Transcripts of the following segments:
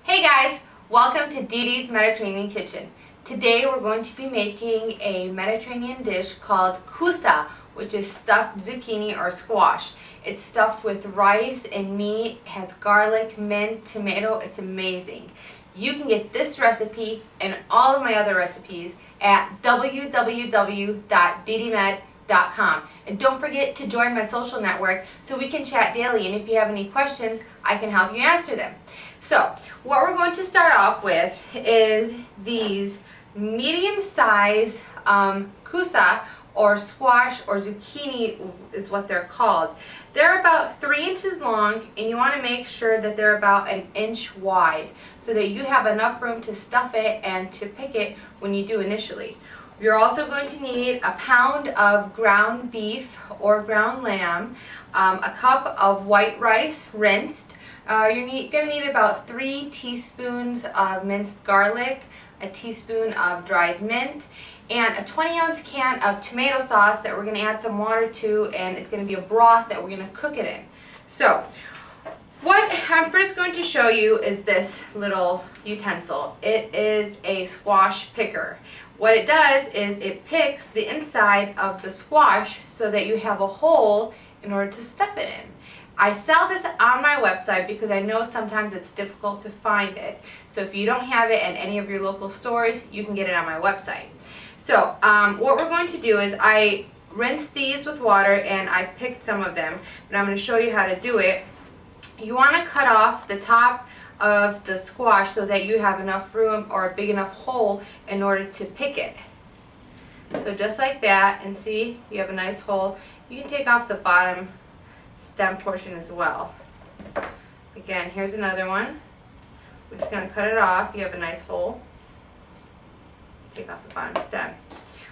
Hey guys, welcome to Dede's Mediterranean Kitchen. Today we're going to be making a Mediterranean dish called Kusa, which is stuffed zucchini or squash. It's stuffed with rice and meat, has garlic, mint, tomato. It's amazing. You can get this recipe and all of my other recipes at www.DedeMed.com. And don't forget to join my social network so we can chat daily, and if you have any questions, I can help you answer them. So, what we're going to start off with is these medium-sized kusa, or squash, or zucchini is what they're called. They're about 3 inches long, and you want to make sure that they're about an inch wide so that you have enough room to stuff it and to pick it when you do initially. You're also going to need a pound of ground beef or ground lamb, a cup of white rice rinsed. You're going to need about 3 teaspoons of minced garlic, a teaspoon of dried mint, and a 20-ounce can of tomato sauce that we're going to add some water to, and it's going to be a broth that we're going to cook it in. So, what I'm first going to show you is this little utensil. It is a squash picker. What it does is it picks the inside of the squash so that you have a hole in order to stuff it in. I sell this on my website because I know sometimes it's difficult to find it. So if you don't have it at any of your local stores, you can get it on my website. So what we're going to do is I rinsed these with water and I picked some of them, but I'm going to show you how to do it. You want to cut off the top of the squash so that you have enough room or a big enough hole in order to pick it. So just like that, and see, you have a nice hole. You can take off the bottom stem portion as well. Again, here's another one. We're just going to cut it off. You have a nice hole. Take off the bottom stem.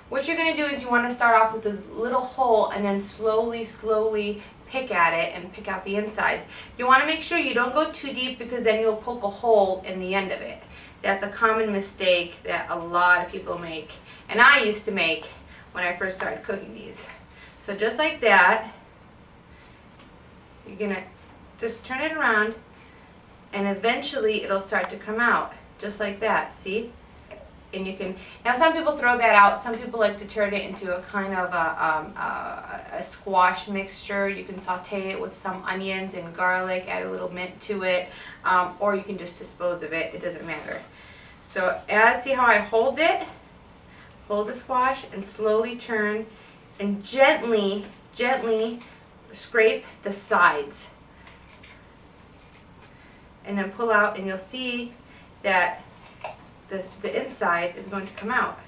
What you're going to do is you want to start off with this little hole and then slowly pick at it and pick out the insides. You want to make sure you don't go too deep because then you'll poke a hole in the end of it. That's a common mistake that a lot of people make, and I used to make when I first started cooking these. So just like that, you're going to just turn it around and eventually it'll start to come out just like that, see? And you can, now some people throw that out, some people like to turn it into a kind of a squash mixture. You can saute it with some onions and garlic, add a little mint to it, or you can just dispose of it, it doesn't matter. So see how I hold it? Hold the squash and slowly turn and gently scrape the sides. And then pull out and you'll see that the inside is going to come out.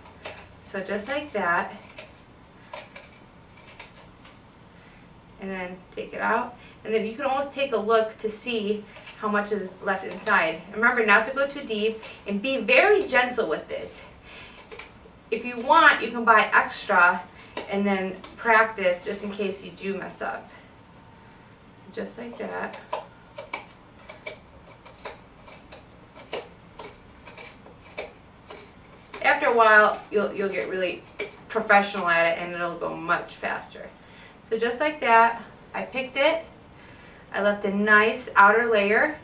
So just like that, and then take it out, and then you can almost take a look to see how much is left inside. Remember not to go too deep and be very gentle with this. If you want, you can buy extra and then practice just in case you do mess up. Just like that. After a while, you'll get really professional at it and it'll go much faster. So just like that, I picked it. I left a nice outer layer,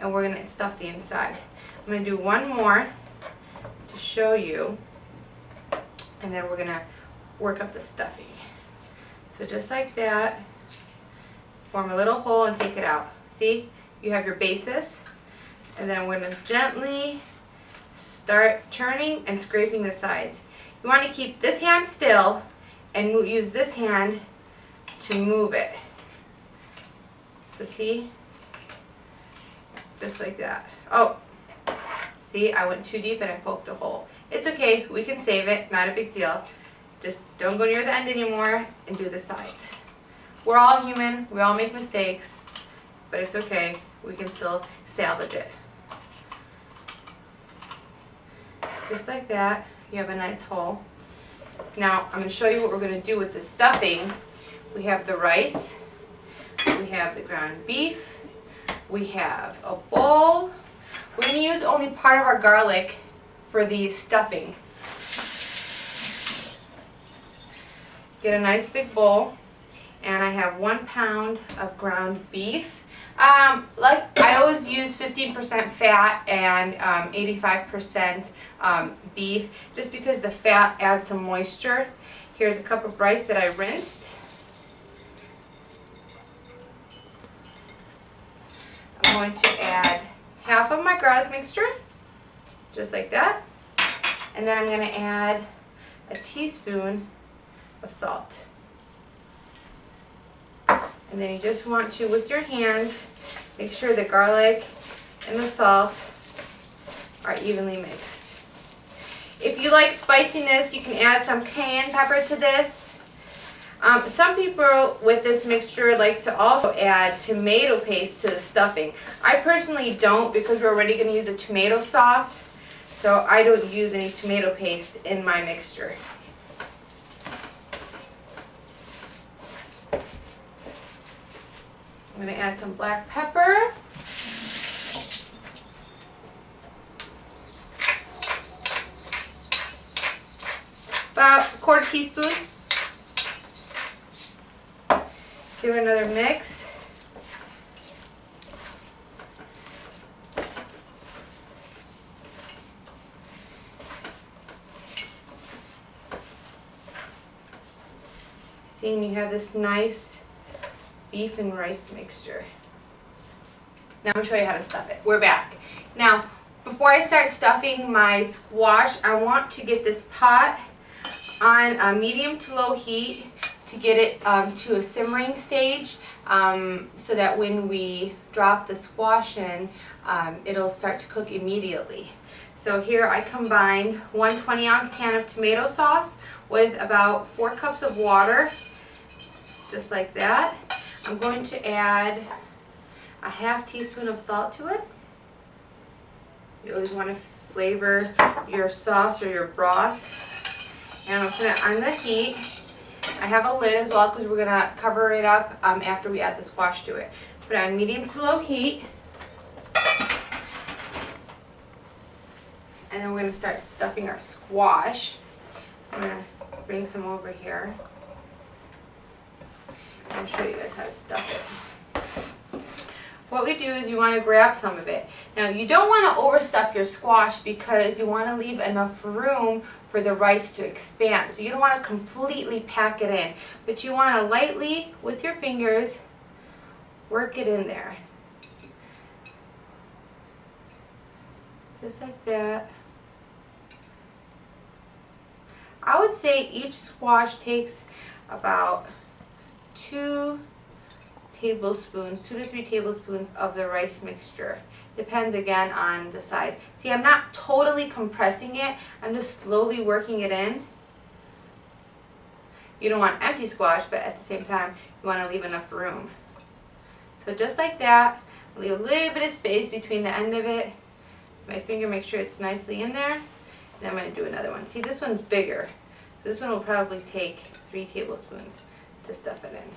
and we're going to stuff the inside. I'm going to do one more to show you, and then we're going to work up the stuffing. So just like that, form a little hole and take it out. See, you have your basis, and then we're going to gently start turning and scraping the sides. You want to keep this hand still and use this hand to move it. So see, just like that. Oh, see, I went too deep and I poked a hole. It's okay, we can save it, not a big deal. Just don't go near the end anymore and do the sides. We're all human, we all make mistakes, but it's okay, we can still salvage it. Just like that, you have a nice hole. Now, I'm going to show you what we're going to do with the stuffing. We have the rice, we have the ground beef, we have a bowl. We're going to use only part of our garlic for the stuffing. Get a nice big bowl, and I have 1 pound of ground beef. Like I always use 15% fat and 85% beef, just because the fat adds some moisture. Here's a cup of rice that I rinsed. I'm going to add half of my garlic mixture, just like that. And then I'm going to add a teaspoon of salt. And then you just want to, with your hands, make sure the garlic and the salt are evenly mixed. If you like spiciness, you can add some cayenne pepper to this. Some people with this mixture like to also add tomato paste to the stuffing. I personally don't, because we're already going to use a tomato sauce, so I don't use any tomato paste in my mixture. I'm going to add some black pepper. About a quarter teaspoon. Give it another mix. See, and you have this nice beef and rice mixture. Now I'm going to show you how to stuff it. We're back. Now, before I start stuffing my squash, I want to get this pot on a medium to low heat to get it to a simmering stage, so that when we drop the squash in, it'll start to cook immediately. So here I combined one 20-ounce can of tomato sauce with about 4 cups of water, just like that. I'm going to add a half teaspoon of salt to it. You always want to flavor your sauce or your broth. And I'm going to put it on the heat. I have a lid as well, because we're going to cover it up after we add the squash to it. Put it on medium to low heat. And then we're going to start stuffing our squash. I'm going to bring some over here. I'll show you guys how to stuff it. What we do is you want to grab some of it. Now, you don't want to overstuff your squash, because you want to leave enough room for the rice to expand. So you don't want to completely pack it in, but you want to lightly, with your fingers, work it in there. Just like that. I would say each squash takes about 2 to 3 tablespoons of the rice mixture. Depends again on the size. See, I'm not totally compressing it. I'm just slowly working it in. You don't want empty squash, but at the same time, you want to leave enough room. So just like that, leave a little bit of space between the end of it. My finger, make sure it's nicely in there. And I'm going to do another one. See, this one's bigger. So this one will probably take 3 tablespoons to stuff it in.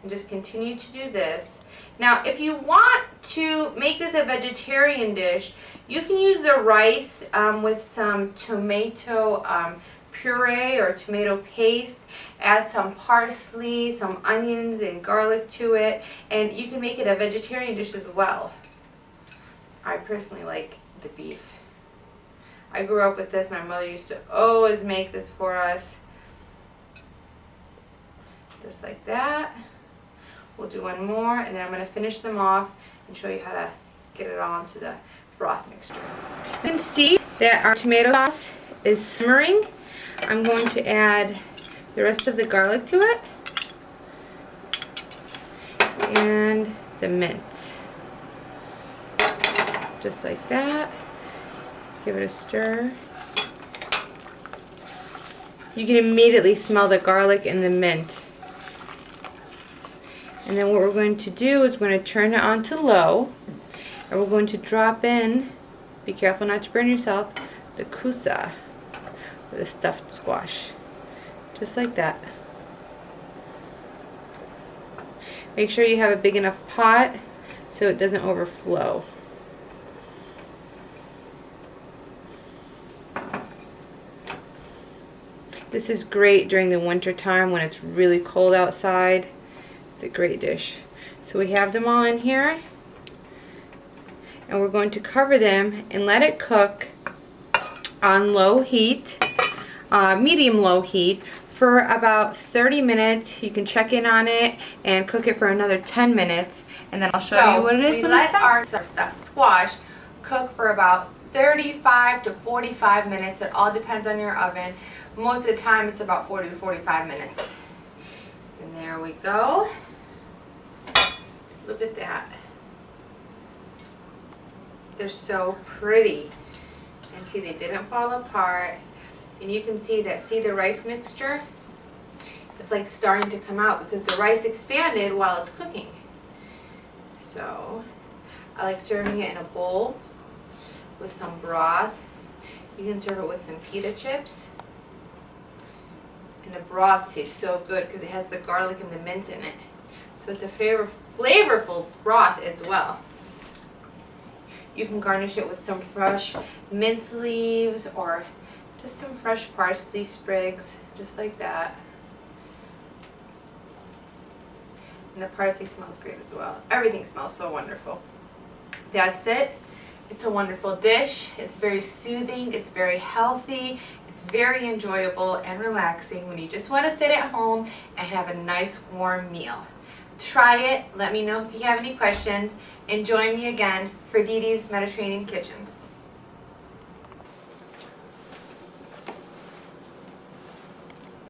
And just continue to do this. Now, if you want to make this a vegetarian dish, you can use the rice with some tomato puree or tomato paste. Add some parsley, some onions and garlic to it, and you can make it a vegetarian dish as well. I personally like the beef. I grew up with this. My mother used to always make this for us. Just like that. We'll do one more, and then I'm going to finish them off and show you how to get it all into the broth mixture. You can see that our tomato sauce is simmering. I'm going to add the rest of the garlic to it and the mint. Just like that. Give it a stir. You can immediately smell the garlic and the mint. And then what we're going to do is we're going to turn it on to low, and we're going to drop in, be careful not to burn yourself, the kusa, or the stuffed squash. Just like that. Make sure you have a big enough pot so it doesn't overflow. This is great during the winter time when it's really cold outside It's a great dish. So we have them all in here, and we're going to cover them and let it cook on low heat, medium low heat, for about 30 minutes. You can check in on it and cook it for another 10 minutes, and then I'll show you what it is when it's done. Our stuffed squash cook for about 35 to 45 minutes. It all depends on your oven. Most of the time it's about 40 to 45 minutes. And there we go. Look at that. They're so pretty. And see, they didn't fall apart. And you can see that, see the rice mixture? It's like starting to come out because the rice expanded while it's cooking. So I like serving it in a bowl with some broth. You can serve it with some pita chips. And the broth tastes so good because it has the garlic and the mint in it. So it's a flavorful broth as well. You can garnish it with some fresh mint leaves or just some fresh parsley sprigs, just like that. And the parsley smells great as well. Everything smells so wonderful. That's it. It's a wonderful dish. It's very soothing. It's very healthy. It's very enjoyable and relaxing when you just want to sit at home and have a nice warm meal. Try it. Let me know if you have any questions. And join me again for Dee Dee's Mediterranean Kitchen.